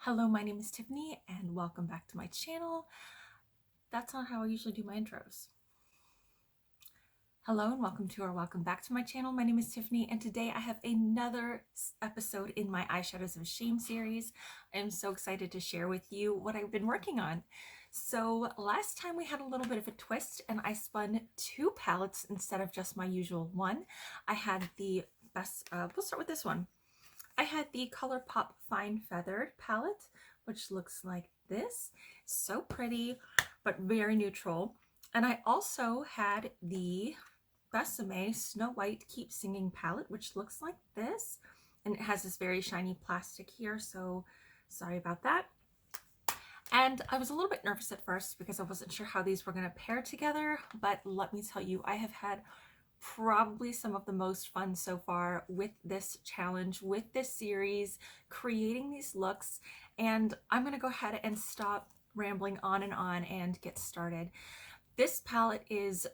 Hello, my name is Tiffany and welcome back to my channel. That's not how I usually do my intros. Hello and welcome back to my channel. My name is Tiffany and today I have another episode in my Eyeshadows of Shame series. I am so excited to share with you what I've been working on. So last time we had a little bit of a twist and I spun two palettes instead of just my usual one. I had the best, we'll start with this one. I had the ColourPop Fine Feathered palette, which looks like this. So pretty, but very neutral. And I also had the Besame Snow White Keep Singing palette, which looks like this. And it has this very shiny plastic here, so sorry about that. And I was a little bit nervous at first because I wasn't sure how these were going to pair together, but let me tell you, I have had probably some of the most fun so far with this challenge, with this series, creating these looks. And I'm going to go ahead and stop rambling on and get started. This palette is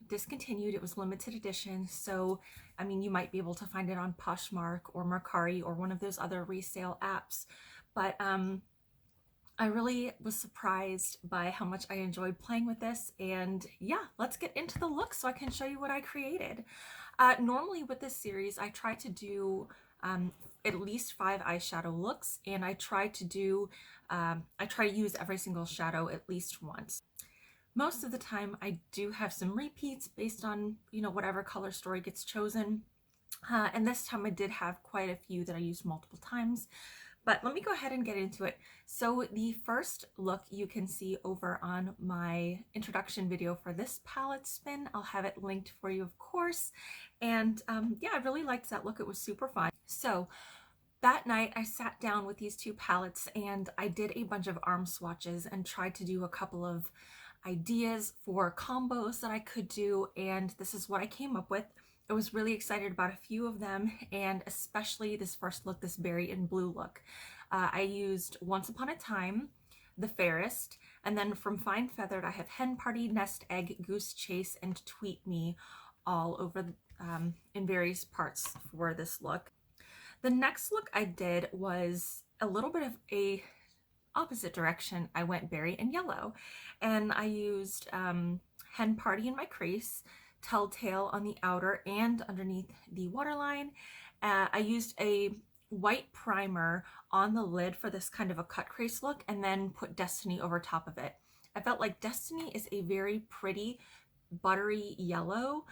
discontinued. It was limited edition, so I mean you might be able to find it on Poshmark or Mercari or one of those other resale apps, but I really was surprised by how much I enjoyed playing with this, and yeah, let's get into the look so I can show you what I created. Normally with this series, I try to do at least 5 eyeshadow looks, and I try to use every single shadow at least once. Most of the time I do have some repeats based on, whatever color story gets chosen. And this time I did have quite a few that I used multiple times. But let me go ahead and get into it. So the first look you can see over on my introduction video for this palette spin. I'll have it linked for you, of course. And yeah, I really liked that look. It was super fun. So that night I sat down with these two palettes and I did a bunch of arm swatches and tried to do a couple of ideas for combos that I could do. And this is what I came up with. I was really excited about a few of them, and especially this first look, this berry and blue look. I used Once Upon a Time, The Fairest, and then from Fine Feathered, I have Hen Party, Nest Egg, Goose Chase, and Tweet Me all over in various parts for this look. The next look I did was a little bit of a opposite direction. I went berry and yellow, and I used Hen Party in my crease, Telltale on the outer and underneath the waterline. I used a white primer on the lid for this kind of a cut crease look, and then put Destiny over top of it. I felt like Destiny is a very pretty buttery yellow,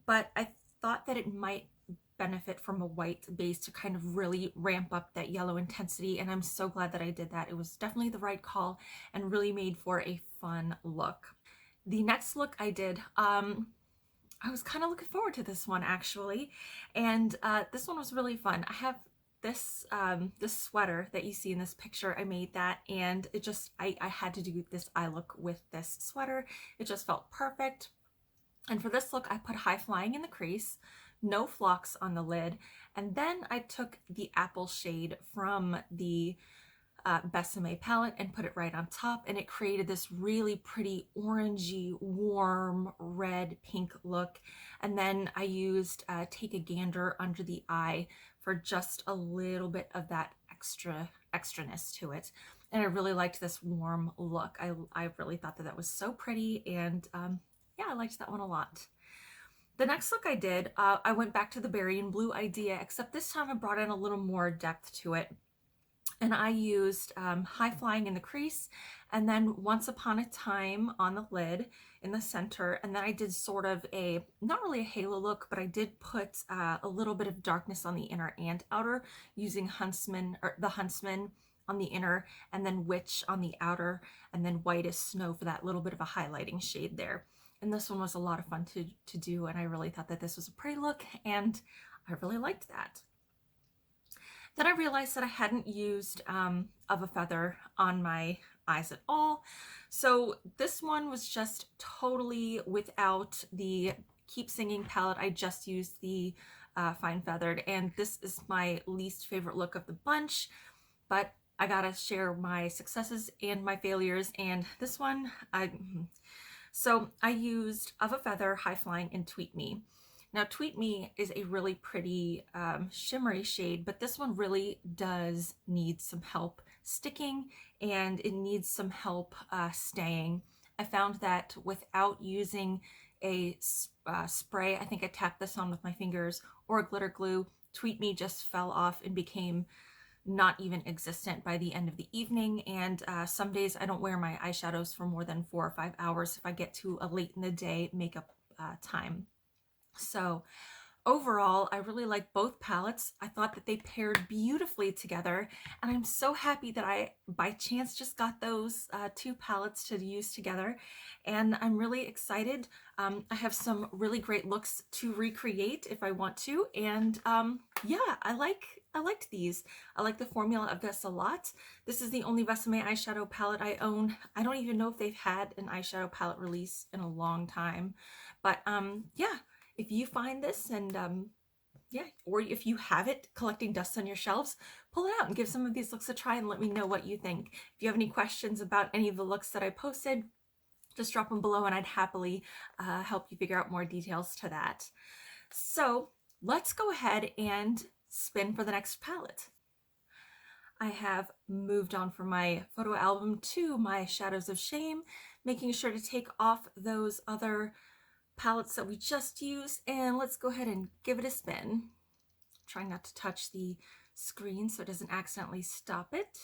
but I thought that it might benefit from a white base to kind of really ramp up that yellow intensity, and I'm so glad that I did that. It was definitely the right call and really made for a fun look. The next look I did, I was kind of looking forward to this one actually, and this one was really fun. I have this sweater that you see in this picture. I made that, and it just I had to do this eye look with this sweater. It just felt perfect. And for this look, I put High Flying in the crease, No Flocks on the lid, and then I took the apple shade from the Besame palette and put it right on top, and it created this really pretty orangey, warm, red, pink look. And then I used Take a Gander under the eye for just a little bit of that extraness to it. And I really liked this warm look. I really thought that that was so pretty, and yeah, I liked that one a lot. The next look I did, I went back to the berry and blue idea, except this time I brought in a little more depth to it. And I used High Flying in the crease, and then Once Upon a Time on the lid in the center. And then I did sort of a, not really a halo look, but I did put a little bit of darkness on the inner and outer using Huntsman, or the Huntsman on the inner, and then Witch on the outer, and then White as Snow for that little bit of a highlighting shade there. And this one was a lot of fun to do, and I really thought that this was a pretty look, and I really liked that. Then I realized that I hadn't used Of a Feather on my eyes at all. So this one was just totally without the Keep Singing palette. I just used the Fine Feathered, and this is my least favorite look of the bunch, but I gotta share my successes and my failures, and this one, so I used Of a Feather, High Flying, and Tweet Me. Now Tweet Me is a really pretty shimmery shade, but this one really does need some help sticking, and it needs some help staying. I found that without using a spray, I think I tapped this on with my fingers, or a glitter glue, Tweet Me just fell off and became not even existent by the end of the evening. And some days I don't wear my eyeshadows for more than 4 or 5 hours if I get to a late in the day makeup time. So overall, I really like both palettes. I thought that they paired beautifully together, and I'm so happy that I, by chance, just got those two palettes to use together, and I'm really excited. I have some really great looks to recreate if I want to, and yeah, I liked these. I like the formula of this a lot. This is the only Vesame eyeshadow palette I own. I don't even know if they've had an eyeshadow palette release in a long time, but yeah. If you find this and yeah, or if you have it collecting dust on your shelves, pull it out and give some of these looks a try and let me know what you think. If you have any questions about any of the looks that I posted, just drop them below and I'd happily help you figure out more details to that. So let's go ahead and spin for the next palette. I have moved on from my photo album to my Shadows of Shame, making sure to take off those other palettes that we just used, and let's go ahead and give it a spin. Trying not to touch the screen so it doesn't accidentally stop it.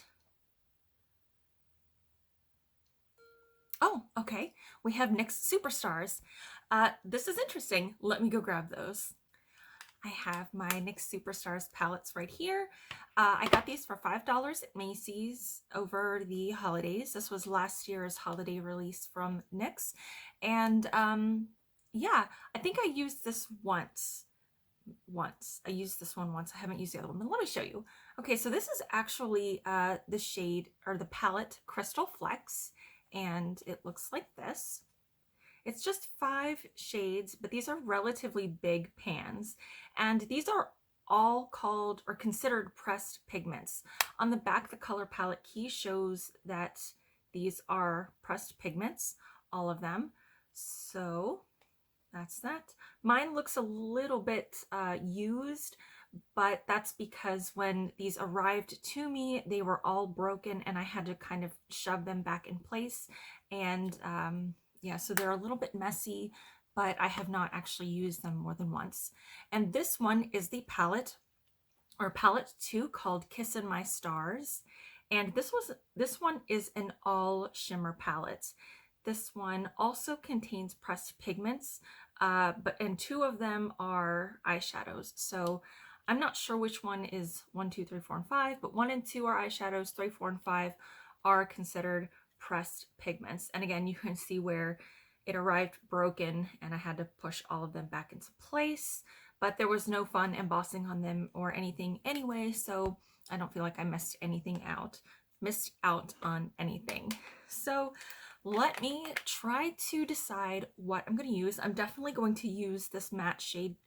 Oh, okay. We have NYX Superstars. This is interesting. Let me go grab those. I have my NYX Superstars palettes right here. I got these for $5 at Macy's over the holidays. This was last year's holiday release from NYX, and yeah, I think I used this once. I used this one once. I haven't used the other one, but let me show you. Okay, so this is actually the shade, or the palette, Crystal Flex, and it looks like this. It's just 5 shades, but these are relatively big pans, and these are all called or considered pressed pigments. On the back, the color palette key shows that these are pressed pigments, all of them. So that's that. Mine looks a little bit used, but that's because when these arrived to me, they were all broken and I had to kind of shove them back in place. And yeah, so they're a little bit messy, but I have not actually used them more than once. And this one is the palette, or palette 2, called Kissin' My Stars. And this one is an all shimmer palette. This one also contains pressed pigments, and 2 of them are eyeshadows. So I'm not sure which one is 1, 2, 3, 4, and 5, but 1 and 2 are eyeshadows, 3, 4, and 5 are considered pressed pigments. And again, you can see where it arrived broken and I had to push all of them back into place, but there was no fun embossing on them or anything anyway, so I don't feel like I missed out on anything. So let me try to decide what I'm going to use. I'm definitely going to use this matte shade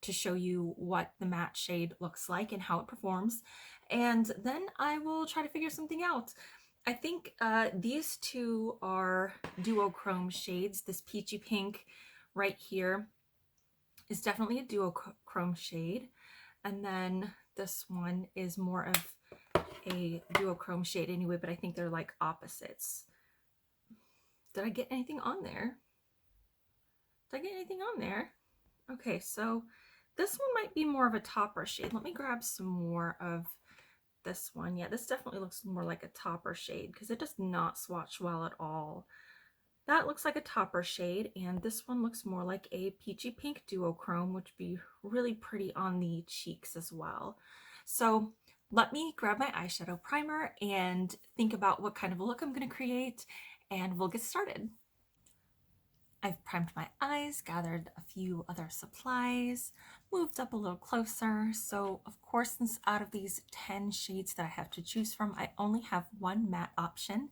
to show you what the matte shade looks like and how it performs. And then I will try to figure something out. I think these 2 are duochrome shades. This peachy pink right here is definitely a duochrome shade. And then this one is more of a duochrome shade anyway, but I think they're like opposites. Did I get anything on there? Did I get anything on there? Okay, so this one might be more of a topper shade. Let me grab some more of this one. Yeah, this definitely looks more like a topper shade because it does not swatch well at all. That looks like a topper shade, and this one looks more like a peachy pink duochrome, which would be really pretty on the cheeks as well. So let me grab my eyeshadow primer and think about what kind of a look I'm going to create, and we'll get started. I've primed my eyes, gathered a few other supplies, moved up a little closer. So of course, since out of these 10 shades that I have to choose from, I only have one matte option.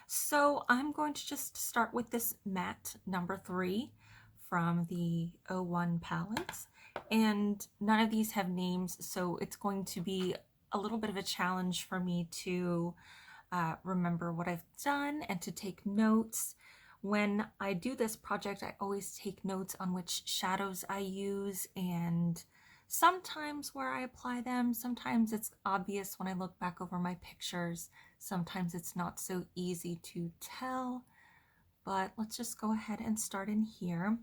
So I'm going to just start with this matte number 3 from the 01 palettes. And none of these have names, so it's going to be a little bit of a challenge for me to remember what I've done and to take notes. When I do this project, I always take notes on which shadows I use and sometimes where I apply them. Sometimes it's obvious when I look back over my pictures. Sometimes it's not so easy to tell, but let's just go ahead and start in here.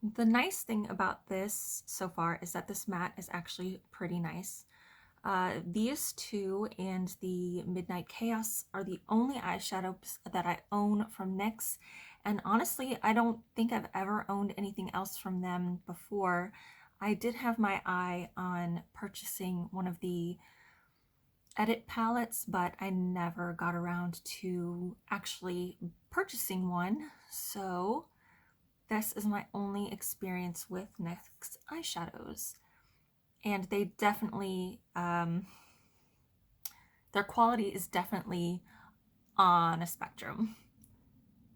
The nice thing about this so far is that this matte is actually pretty nice. These two and the Midnight Chaos are the only eyeshadows that I own from NYX, and honestly, I don't think I've ever owned anything else from them before. I did have my eye on purchasing one of the edit palettes, but I never got around to actually purchasing one, so this is my only experience with NYX eyeshadows. And they definitely, their quality is definitely on a spectrum.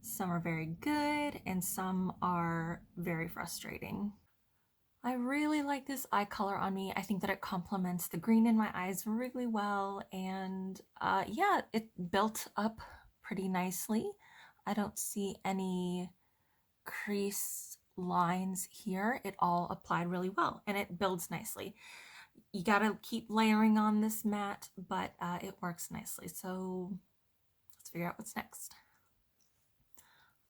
Some are very good and some are very frustrating. I really like this eye color on me. I think that it complements the green in my eyes really well, and yeah, it built up pretty nicely. I don't see any crease lines here. It all applied really well and it builds nicely. You gotta keep layering on this matte, but it works nicely. So let's figure out what's next.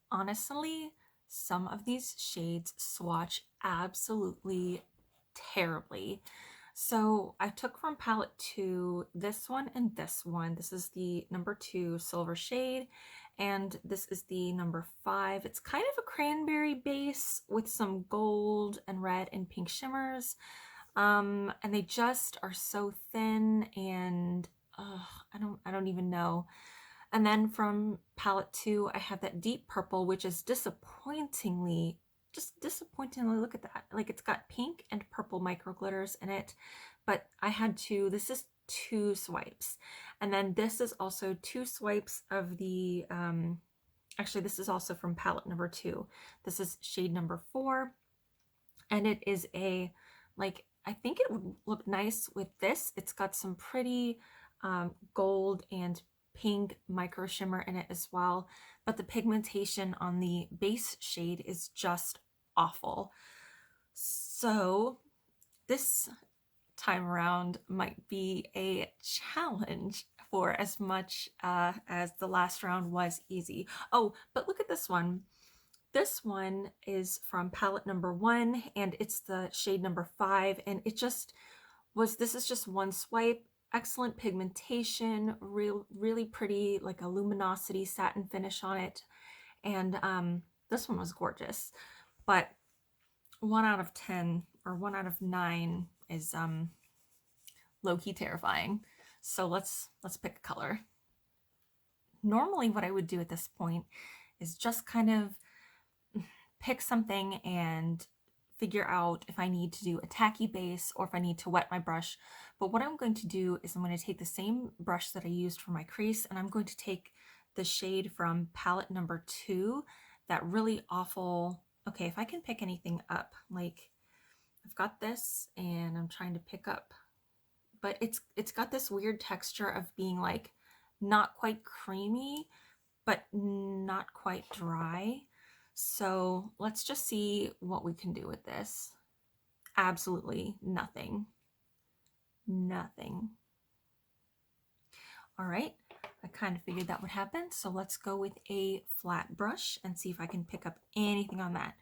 Honestly, some of these shades swatch absolutely terribly. So I took from palette 2 this one and this one. This is the number 2 silver shade, and this is the number 5. It's kind of a cranberry base with some gold and red and pink shimmers. And they just are so thin, and I don't even know. And then from palette 2, I have that deep purple, which is disappointingly, look at that. Like, it's got pink and purple micro glitters in it, but I had this is 2 swipes. And then this is also 2 swipes of the, actually this is also from palette number 2. This is shade number 4. And it is a, like, I think it would look nice with this. It's got some pretty gold and pink micro shimmer in it as well, but the pigmentation on the base shade is just awful. So this time around might be a challenge for as much as the last round was easy. Oh, but look at this one. This one is from palette number 1 and it's the shade number 5, and it just was, this is just one swipe. Excellent pigmentation, really pretty, like a luminosity satin finish on it. And this one was gorgeous, but 1 out of 10 or 1 out of 9 is low-key terrifying. So let's pick a color. Normally what I would do at this point is just kind of pick something and figure out if I need to do a tacky base or if I need to wet my brush. But what I'm going to do is I'm going to take the same brush that I used for my crease, and I'm going to take the shade from palette number 2, that really awful, okay, if I can pick anything up, like I've got this and I'm trying to pick up, but it's got this weird texture of being like not quite creamy, but not quite dry. So let's just see what we can do with this. Absolutely nothing. Nothing. All right, I kind of figured that would happen. So let's go with a flat brush and see if I can pick up anything on that.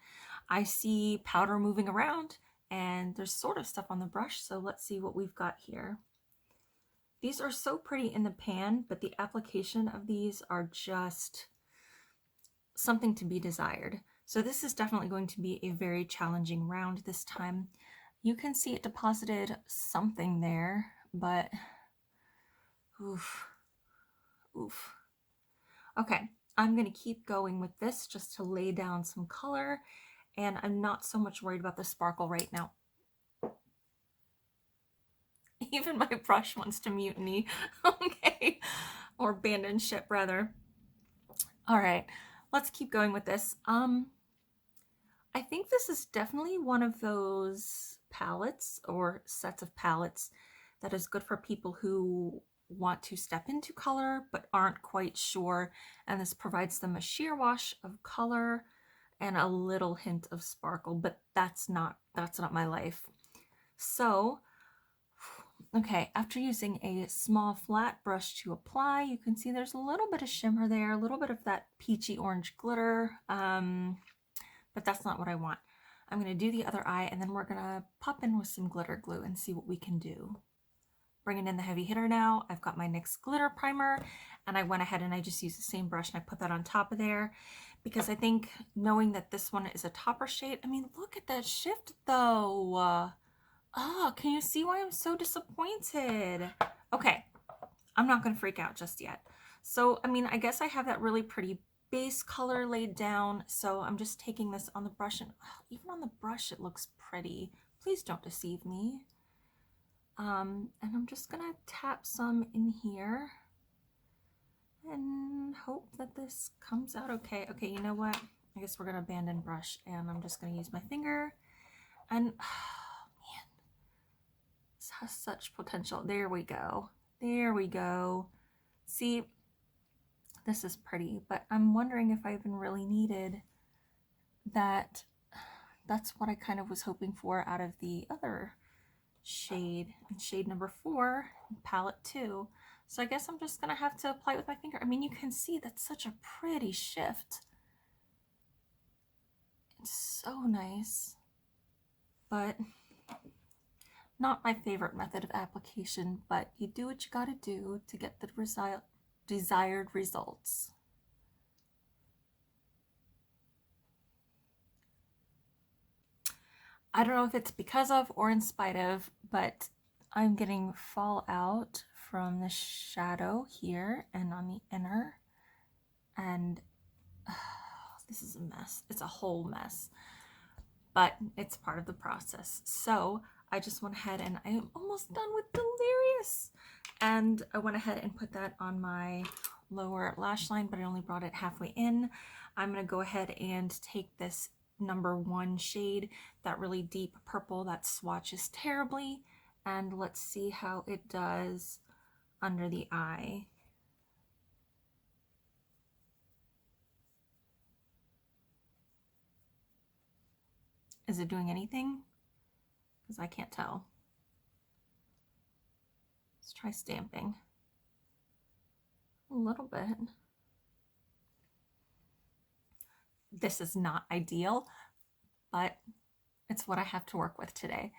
I see powder moving around and there's sort of stuff on the brush. So let's see what we've got here. These are so pretty in the pan, but the application of these are just something to be desired. So this is definitely going to be a very challenging round this time. You can see it deposited something there, but oof. Okay, I'm gonna keep going with this just to lay down some color, and I'm not so much worried about the sparkle right now. Even my brush wants to mutiny. Okay, or abandon ship rather. All right, let's keep going with this. I think this is definitely one of those palettes or sets of palettes that is good for people who want to step into color but aren't quite sure, and this provides them a sheer wash of color and a little hint of sparkle, but that's not my life. So okay, after using a small flat brush to apply, you can see there's a little bit of shimmer there, a little bit of that peachy orange glitter, but that's not what I want. I'm going to do the other eye, and then we're going to pop in with some glitter glue and see what we can do. Bringing in the heavy hitter now. I've got my NYX glitter primer, and I went ahead and I just used the same brush and I put that on top of there because I think knowing that this one is a topper shade, I mean, look at that shift though. Oh, can you see why I'm so disappointed? Okay, I'm not going to freak out just yet. So, I mean, I guess I have that really pretty base color laid down, so I'm just taking this on the brush, and even on the brush it looks pretty. Please don't deceive me. And I'm just going to tap some in here and hope that this comes out okay. Okay, you know what? I guess we're going to abandon brush, and I'm just going to use my finger, and has such potential. There we go. There we go. See, this is pretty, but I'm wondering if I even really needed that. That's what I kind of was hoping for out of the other shade, shade number 4, palette 2. So I guess I'm just gonna have to apply it with my finger. I mean, you can see that's such a pretty shift. It's so nice, but not my favorite method of application, but you do what you gotta do to get the desired results. I don't know if it's because of or in spite of, but I'm getting fallout from the shadow here and on the inner, and this is a mess. It's a whole mess, but it's part of the process. So I just went ahead and I am almost done with Delirious. And I went ahead and put that on my lower lash line, but I only brought it halfway in. I'm going to go ahead and take this number 1 shade, that really deep purple that swatches terribly, and let's see how it does under the eye. Is it doing anything? Because I can't tell. Let's try stamping. A little bit. This is not ideal, but it's what I have to work with today.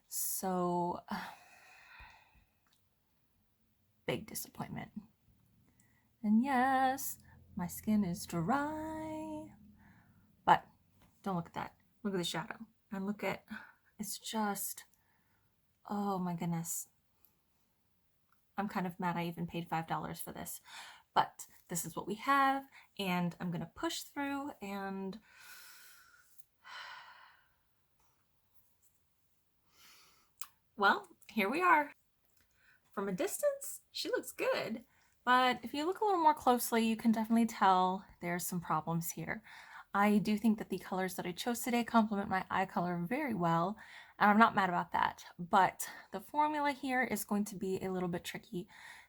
So, big disappointment. And yes, my skin is dry, but don't look at that. Look at the shadow. And look at, it's just, oh my goodness. I'm kind of mad I even paid $5 for this, but this is what we have, and I'm gonna push through, and well, here we are. From a distance, she looks good, but if you look a little more closely, you can definitely tell there's some problems here. I do think that the colors that I chose today complement my eye color very well, and I'm not mad about that, but the formula here is going to be a little bit tricky.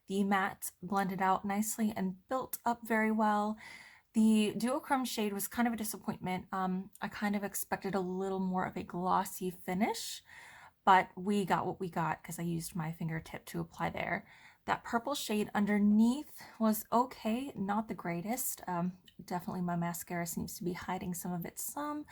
The matte blended out nicely and built up very well. The duochrome shade was kind of a disappointment. I kind of expected a little more of a glossy finish, but we got what we got because I used my fingertip to apply there. That purple shade underneath was okay, not the greatest. Definitely my mascara seems to be hiding some of it some,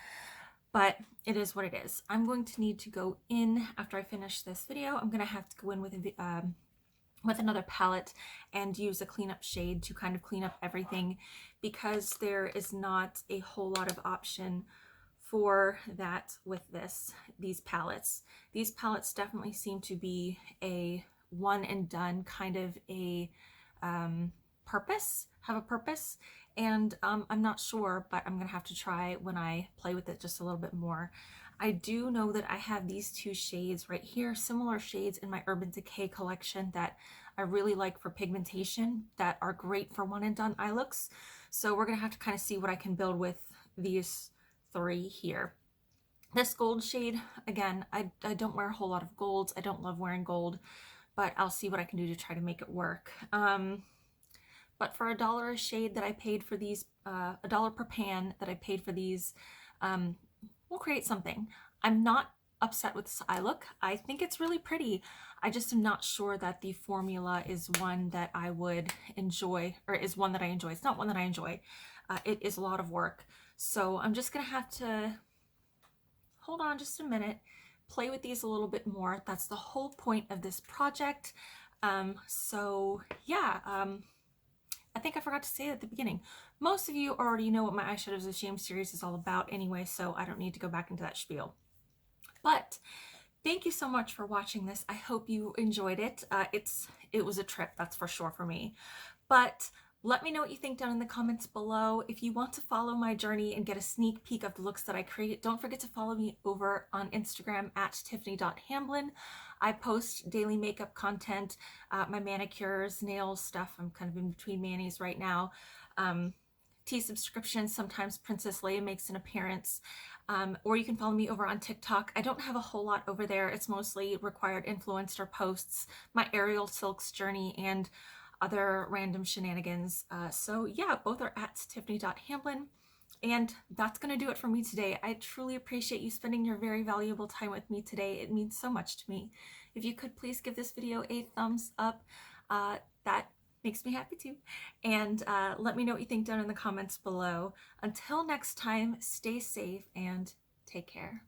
but it is what it is. I'm going to need to go in after I finish this video. I'm going to have to go in with another palette and use a cleanup shade to kind of clean up everything, because there is not a whole lot of option for that with these palettes. These palettes definitely seem to be a one and done kind of a have a purpose, and I'm not sure, but I'm gonna have to try when I play with it just a little bit more. I do know that I have these 2 shades right here, similar shades in my Urban Decay collection that I really like for pigmentation, that are great for one and done eye looks. So we're gonna have to kind of see what I can build with these 3 here. This gold shade, again, I don't wear a whole lot of golds. I don't love wearing gold, but I'll see what I can do to try to make it work. But for $1 a shade that I paid for these, $1 per pan that I paid for these, we'll create something. I'm not upset with this eye look. I think it's really pretty. I just am not sure that the formula is one that I would enjoy, or is one that I enjoy. It's not one that I enjoy. It is a lot of work. So I'm just gonna have to hold on just a minute, play with these a little bit more. That's the whole point of this project. So yeah, I think I forgot to say at the beginning, most of you already know what my Eyeshadows of Shame series is all about anyway, so I don't need to go back into that spiel. But thank you so much for watching this. I hope you enjoyed it. It was a trip, that's for sure, for me. But let me know what you think down in the comments below. If you want to follow my journey and get a sneak peek of the looks that I create, don't forget to follow me over on Instagram at tiffany.hamblin. I post daily makeup content, my manicures, nails stuff. I'm kind of in between manis right now. Tea subscriptions, sometimes Princess Leia makes an appearance. Or you can follow me over on TikTok. I don't have a whole lot over there. It's mostly required influencer posts, my aerial silks journey, and other random shenanigans. So yeah, both are at tiffany.hamblin. And that's going to do it for me today. I truly appreciate you spending your very valuable time with me today. It means so much to me. If you could please give this video a thumbs up, that makes me happy too. And let me know what you think down in the comments below. Until next time, stay safe and take care.